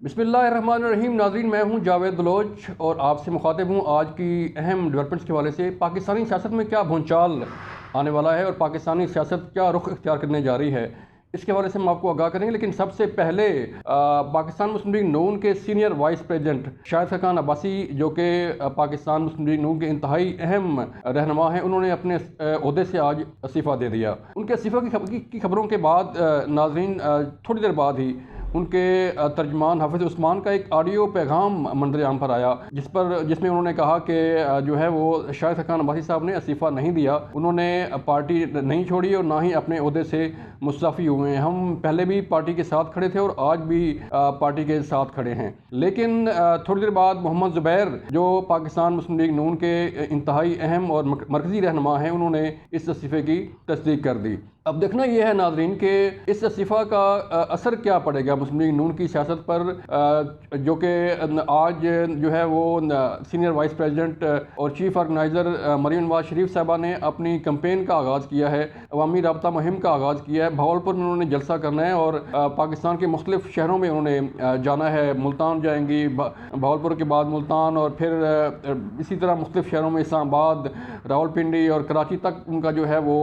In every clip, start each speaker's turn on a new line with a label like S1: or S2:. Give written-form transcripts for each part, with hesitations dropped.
S1: बिस्मिल्लाहिर्रहमानिर्रहीम। नाज़रीन, मैं हूं जावेद बलोच और आपसे मुखातिब हूं आज की अहम डेवलपमेंट्स के हवाले से। पाकिस्तानी सियासत में क्या भूचाल आने वाला है और पाकिस्तानी सियासत क्या रुख इख्तियार करने जा रही है, इसके हवाले से हम आपको आगाह करेंगे। लेकिन सबसे पहले पाकिस्तान मुस्लिम लीग नून के senior vice president Shahid Khaqan Abbasi, जो कि पाकिस्तान मुस्लिम लीग नून के इंतहाई अहम रहनुमा हैं, उन्होंने अपने ओहदे से आज इस्तीफ़ा दे दिया। उनके इस्तीफ़ा की खबरों के बाद नाज़रीन थोड़ी देर बाद ही उनके तर्जमान हाफिज़ उस्मान का एक ऑडियो पैगाम मंजर-ए-आम पर आया, जिसमें उन्होंने कहा कि जो है वो शाहिद खकान अब्बासी साहब ने इस्तीफ़ा नहीं दिया, उन्होंने पार्टी नहीं छोड़ी और ना ही अपने ओहदे से मुस्तफ़ी हुए हैं। हम पहले भी पार्टी के साथ खड़े थे और आज भी पार्टी के साथ खड़े हैं। लेकिन थोड़ी देर बाद मोहम्मद ज़ुबैर, जो पाकिस्तान मुस्लिम लीग नून के इंतहाई अहम और मरकज़ी रहनुमा हैं, उन्होंने इस इस्तीफ़े की तस्दीक कर दी। अब देखना यह है नाज़रीन कि इस इस्तीफ़ा का असर क्या पड़ेगा मुस्लिम लीग नून की सियासत पर, जो कि आज जो है वो सीनियर वाइस प्रेसिडेंट और चीफ ऑर्गेनाइज़र मरीम नवाज शरीफ साहबा ने अपनी कैंपेन का आगाज़ किया है, अवामी राब्ता मुहिम का आगाज़ किया है। भावलपुर में उन्होंने जलसा करना है और पाकिस्तान के मुख्तलिफ शहरों में उन्होंने जाना है। मुल्तान जाएंगी, भावलपुर के बाद मुल्तान, और फिर इसी तरह मुख्तलिफ शहरों में इस्लामाबाद, रावलपिंडी और कराची तक उनका जो है वो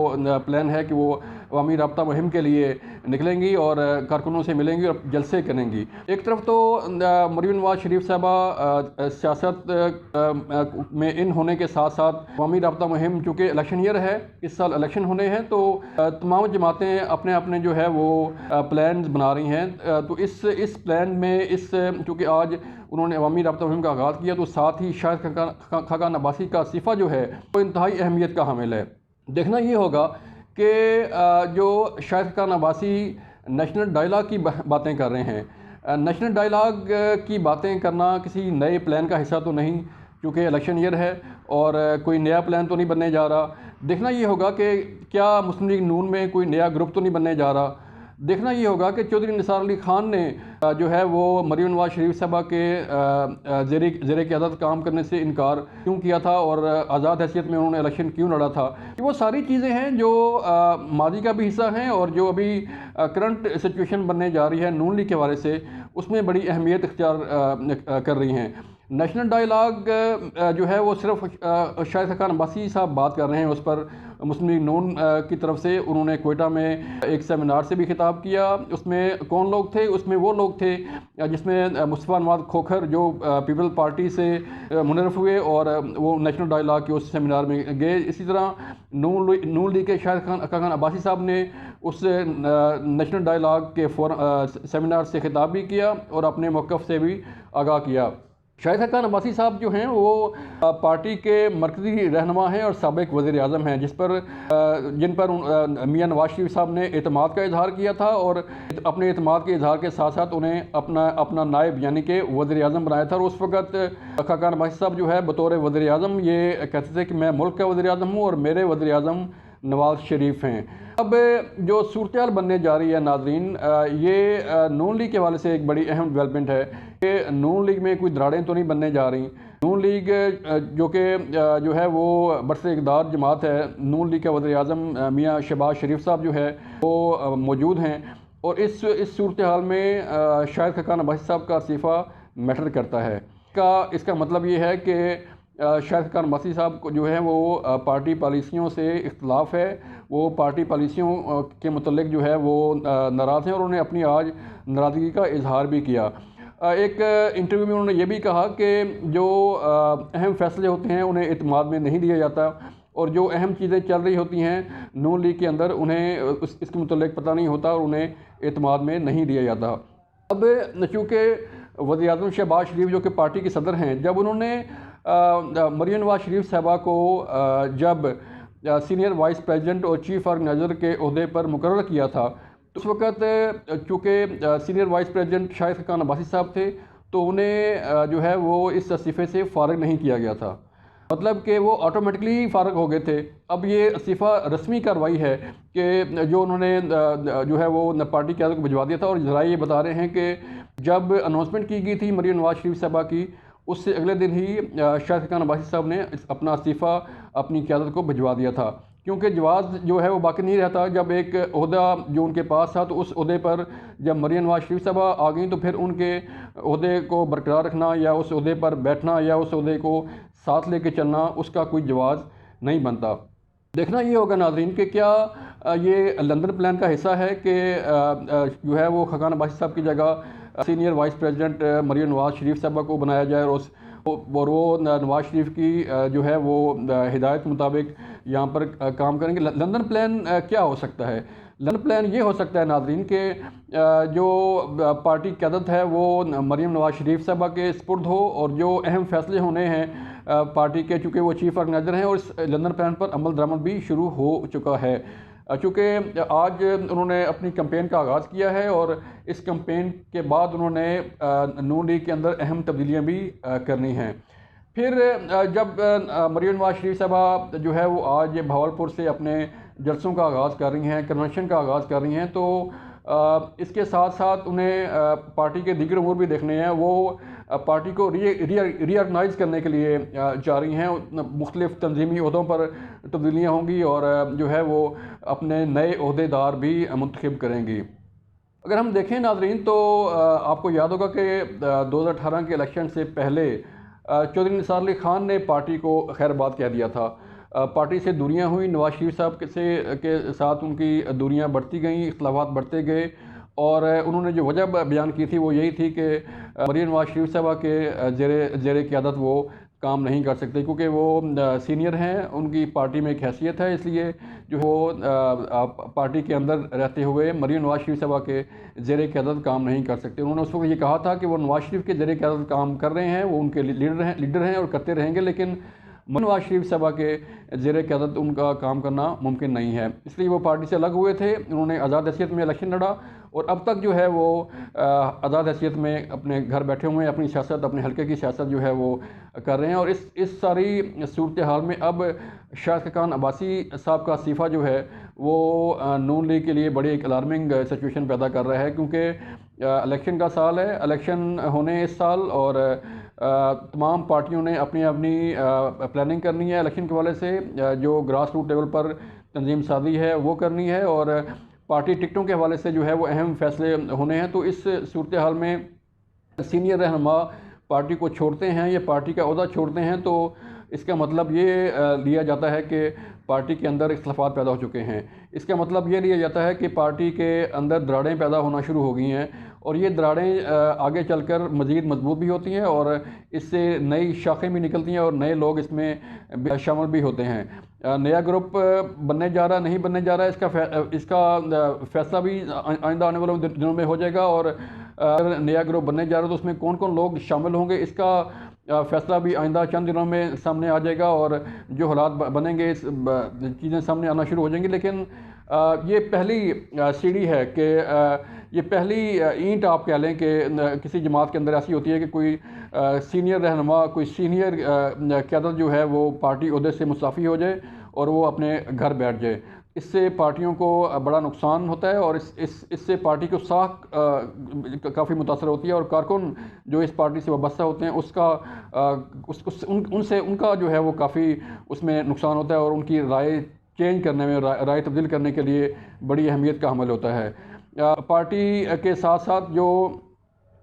S1: प्लान है कि वो अवामी राब्ता मुहिम के लिए निकलेंगी और कारकुनों से मिलेंगी और जलसे करेंगी। एक तरफ तो मरीम नवाज शरीफ साहबा सियासत में इन होने के साथ साथ अवामी राब्ता मुहिम, चूँकि इलेक्शन ईयर है, इस साल इलेक्शन होने हैं, तो तमाम जमातें अपने अपने जो है वो प्लान बना रही हैं। तो इस प्लान में चूँकि आज उन्होंने अवामी राब्ता मुहिम का आगाज़ किया, तो साथ ही शाहिद खकान अब्बासी का इस्तीफ़ा जो है वो इंतहाई अहमियत का हामिल है। देखना ये होगा कि जो शाहिद खकान अब्बासी नेशनल डायलॉग की बातें कर रहे हैं, नेशनल डायलॉग की बातें करना किसी नए प्लान का हिस्सा तो नहीं, क्योंकि इलेक्शन ईयर है और कोई नया प्लान तो नहीं बनने जा रहा। देखना ये होगा कि क्या मुस्लिम लीग नून में कोई नया ग्रुप तो नहीं बनने जा रहा। देखना ये होगा कि चौधरी निसार अली खान ने जो है वो मरीम नवाज शरीफ साहबा के ज़ेरे क़यादत काम करने से इनकार क्यों किया था और आज़ाद हैसियत में उन्होंने इलेक्शन क्यों लड़ा था। वो सारी चीज़ें हैं जो माजी का भी हिस्सा हैं और जो अभी करंट सिचुएशन बनने जा रही है नून लीग के हवाले से, उसमें बड़ी अहमियत इख्तियार कर रही हैं। नेशनल डायलॉग जो है वो सिर्फ शाहिद खकान अब्बासी साहब बात कर रहे हैं, उस पर मुस्लिम लीग नून की तरफ से उन्होंने कोयटा में एक सेमिनार से भी खिताब किया। उसमें कौन लोग थे? उसमें वो लोग थे जिसमें मुस्तफ़ा नवाज खोखर, जो पीपल पार्टी से मुनरफ हुए और वो नेशनल डायलॉग के उस सेमिनार में गए। इसी तरह नून लीग के शाहिद खकान अब्बासी साहब ने उस नेशनल डायलॉग के सेमिनार से खिताब भी किया और अपने मौक़िफ़ से भी आगाह किया। शाहिद खकान अब्बासी साहब जो हैं वो पार्टी के मरकज़ी रहनुमा हैं और साबिक़ वज़ीर आज़म हैं, जिन पर मियाँ नवाज शरीफ साहब ने एतमाद का इजहार किया था और अपने एतमाद के इजहार के साथ साथ उन्हें अपना नायब यानी कि वज़ीर आज़म बनाया था। और उस वक़्त खकान अब्बासी साहब जो है बतौर वज़ीर आज़म ये कहते थे कि मैं मुल्क का वज़ीर आज़म हूँ और मेरे वज़ीर आज़म नवाज शरीफ हैं। अब जो सूरत हाल बनने जा रही है नाज़रीन, ये नून लीग के हवाले से एक बड़ी अहम डेवलपमेंट है कि नून लीग में कोई दरारें तो नहीं बनने जा रही। नून लीग जो कि जो है वो बरसे इक़्तिदार जमात है, नून लीग का वज़ीर आज़म मियाँ शहबाज शरीफ साहब जो है वो मौजूद हैं और इस सूरत हाल में शाहिद खकान अब्बासी साहब का इस्तीफ़ा मैटर करता है। इसका मतलब ये है कि शाहिद खकान अब्बासी साहब को जो है वो पार्टी पॉलिसियों से इख्तलाफ है, वो पार्टी पॉलिसियों के मुतल्लिक जो है वो नाराज़ हैं और उन्होंने अपनी आज नाराज़गी का इजहार भी किया। एक इंटरव्यू में उन्होंने ये भी कहा कि जो अहम फैसले होते हैं उन्हें इत्मीनान में नहीं दिया जाता और जो अहम चीज़ें चल रही होती हैं नून लीग के अंदर उन्हें इसके मुतल्लिक पता नहीं होता और उन्हें इत्मीनान में नहीं दिया जाता। अब चूँकि वज़ीर आज़म शहबाज शरीफ जो कि पार्टी के सदर हैं, जब उन्होंने मरीम नवाज शरीफ साहबा को जब सीनियर वाइस प्रेसिडेंट और चीफ ऑर्गेनाइज़र के ओहदे पर मुकर्रर किया था, तो उस वक़्त चूँकि senior vice president Shahid Khaqan Abbasi साहब थे, तो उन्हें जो है वो इस इस्तीफ़े से फ़ारिग नहीं किया गया था, मतलब कि वो ऑटोमेटिकली फ़ारिग हो गए थे। अब ये इस्तीफ़ा रस्मी कार्रवाई है कि जो उन्होंने जो है वो पार्टी क़यादत को भिजवा दिया था और ज़राए ये बता रहे हैं कि जब अनाउंसमेंट की गई थी मरीम नवाज शरीफ साहबा की, उससे अगले दिन ही शाहिद खकान अब्बासी साहब ने अपना इस्तीफ़ा अपनी क़यादत को भिजवा दिया था। کیونکہ جواز جو ہے وہ باقی نہیں رہتا. جب ایک عہدہ جو ان کے پاس تھا تو اس عہدے پر جب مریم نواز شریف صاحبہ آ گئیں تو پھر ان کے عہدے کو برقرار رکھنا یا اس عہدے پر بیٹھنا یا اس عہدے کو ساتھ لے کے چلنا اس کا کوئی جواز نہیں بنتا. دیکھنا یہ ہوگا ناظرین کہ کیا یہ لندن پلان کا حصہ ہے کہ جو ہے وہ خاقان عباسی صاحب کی جگہ senior vice president Maryam Nawaz Sharif صاحبہ کو بنایا جائے اور وہ نواز شریف کی جو ہے وہ ہدایت کے مطابق یہاں پر کام کریں گے. لندن پلان کیا ہو سکتا ہے؟ لندن پلان یہ ہو سکتا ہے ناظرین کہ جو پارٹی قیادت ہے وہ مریم نواز شریف صاحبہ کے سپرد ہو اور جو اہم فیصلے ہونے ہیں پارٹی کے، چونکہ وہ چیف آرگنائزر ہیں اور اس لندن پلان پر عمل درآمد بھی شروع ہو چکا ہے. چونکہ آج انہوں نے اپنی کمپین کا آغاز کیا ہے اور اس کمپین کے بعد انہوں نے نون لیگ کے اندر اہم تبدیلیاں بھی کرنی ہیں. پھر جب مریم نواز شریف صاحبہ جو ہے وہ آج بھاولپور سے اپنے جلسوں کا آغاز کر رہی ہیں، کنونشن کا آغاز کر رہی ہیں، تو اس کے ساتھ ساتھ انہیں پارٹی کے دیگر امور بھی دیکھنے ہیں. وہ پارٹی کو ری آرگنائز کرنے کے لیے جا رہی ہیں. مختلف تنظیمی عہدوں پر تبدیلیاں ہوں گی اور جو ہے وہ اپنے نئے عہدے دار بھی منتخب کریں گی. اگر ہم دیکھیں ناظرین تو آپ کو یاد ہوگا کہ 2018 کے الیکشن سے پہلے چودھری نثار علی خان نے پارٹی کو خیر بات کہہ دیا تھا. پارٹی سے دوریاں ہوئیں، نواز شریف صاحب کے ساتھ ان کی دوریاں بڑھتی گئیں، اختلافات بڑھتے گئے اور انہوں نے جو وجہ بیان کی تھی وہ یہی تھی کہ مریم نواز شریف صاحبہ کے زیر قیادت وہ کام نہیں کر سکتے کیونکہ وہ سینئر ہیں، ان کی پارٹی میں ایک حیثیت ہے، اس لیے جو وہ پارٹی کے اندر رہتے ہوئے مریم نواز شریف صاحبہ کے زیر قیادت کام نہیں کر سکتے. انہوں نے اس وقت یہ کہا تھا کہ وہ نواز شریف کے زیر قیادت کام کر رہے ہیں، وہ ان کے لیڈر ہیں اور کرتے رہیں گے، لیکن نواز شریف صاحبہ کے زیر قیادت ان کا کام کرنا ممکن نہیں ہے. اس لیے وہ پارٹی سے الگ ہوئے تھے. انہوں نے آزاد حیثیت میں الیکشن لڑا اور اب تک جو ہے وہ آزاد حیثیت میں اپنے گھر بیٹھے ہوئے ہیں، اپنی سیاست، اپنے حلقے کی سیاست جو ہے وہ کر رہے ہیں. اور اس ساری صورتحال میں اب شاہد خاقان عباسی صاحب کا استعفیٰ جو ہے وہ نون لیگ کے لیے بڑی ایک الارمنگ سچویشن پیدا کر رہا ہے کیونکہ الیکشن کا سال ہے، الیکشن ہونے اس سال اور تمام پارٹیوں نے اپنی پلاننگ کرنی ہے الیکشن کے حوالے سے، جو گراس روٹ لیول پر تنظیم سازی ہے وہ کرنی ہے اور پارٹی ٹکٹوں کے حوالے سے جو ہے وہ اہم فیصلے ہونے ہیں. تو اس صورتحال میں سینئر رہنما پارٹی کو چھوڑتے ہیں یا پارٹی کا عہدہ چھوڑتے ہیں تو اس کا مطلب یہ لیا جاتا ہے کہ پارٹی کے اندر اختلافات پیدا ہو چکے ہیں. اس کا مطلب یہ لیا جاتا ہے کہ پارٹی کے اندر دراڑیں پیدا ہونا شروع ہو گئی ہیں اور یہ دراڑیں آگے چل کر مزید مضبوط بھی ہوتی ہیں اور اس سے نئی شاخیں بھی نکلتی ہیں اور نئے لوگ اس میں شامل بھی ہوتے ہیں. نیا گروپ بننے جا رہا نہیں بننے جا رہا اس کا فیصلہ بھی آئندہ آنے والے دنوں میں ہو جائے گا اور اگر نیا گروپ بننے جا رہا تو اس میں کون کون لوگ شامل ہوں گے اس کا فیصلہ بھی آئندہ چند دنوں میں سامنے آ جائے گا اور جو حالات بنیں گے چیزیں سامنے آنا شروع ہو جائیں گی. لیکن یہ پہلی سیڑھی ہے کہ یہ پہلی اینٹ آپ کہہ لیں کہ کسی جماعت کے اندر ایسی ہوتی ہے کہ کوئی سینئر رہنما، کوئی سینئر قیادت جو ہے وہ پارٹی عہدے سے مستعفی ہو جائے اور وہ اپنے گھر بیٹھ جائے. اس سے پارٹیوں کو بڑا نقصان ہوتا ہے اور اس سے پارٹی کو ساکھ کافی متاثر ہوتی ہے اور کارکن جو اس پارٹی سے وابستہ ہوتے ہیں ان کا جو ہے وہ کافی اس میں نقصان ہوتا ہے اور ان کی رائے چینج کرنے میں، رائے تبدیل کرنے کے لیے بڑی اہمیت کا حامل ہوتا ہے. پارٹی کے ساتھ ساتھ جو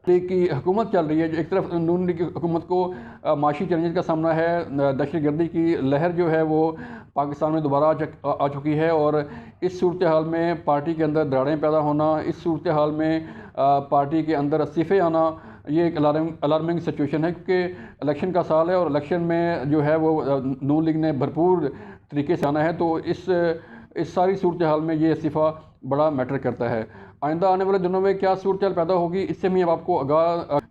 S1: کی حکومت چل رہی ہے، ایک طرف نون لیگ کی حکومت کو معاشی چیلنجز کا سامنا ہے، دہشت گردی کی لہر جو ہے وہ پاکستان میں دوبارہ آ چکی ہے اور اس صورتحال میں پارٹی کے اندر دراڑیں پیدا ہونا، اس صورتحال میں پارٹی کے اندر استعفے آنا، یہ ایک الارمنگ سچویشن ہے کیونکہ الیکشن کا سال ہے اور الیکشن میں جو ہے وہ نون لیگ نے بھرپور طریقے سے آنا ہے. تو اس ساری صورتحال میں یہ استعفیٰ بڑا میٹر کرتا ہے. آئندہ آنے والے دنوں میں کیا صورتحال پیدا ہوگی اس سے میں اب آپ کو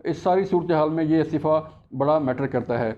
S1: اس ساری صورتحال میں یہ استعفیٰ بڑا میٹر کرتا ہے.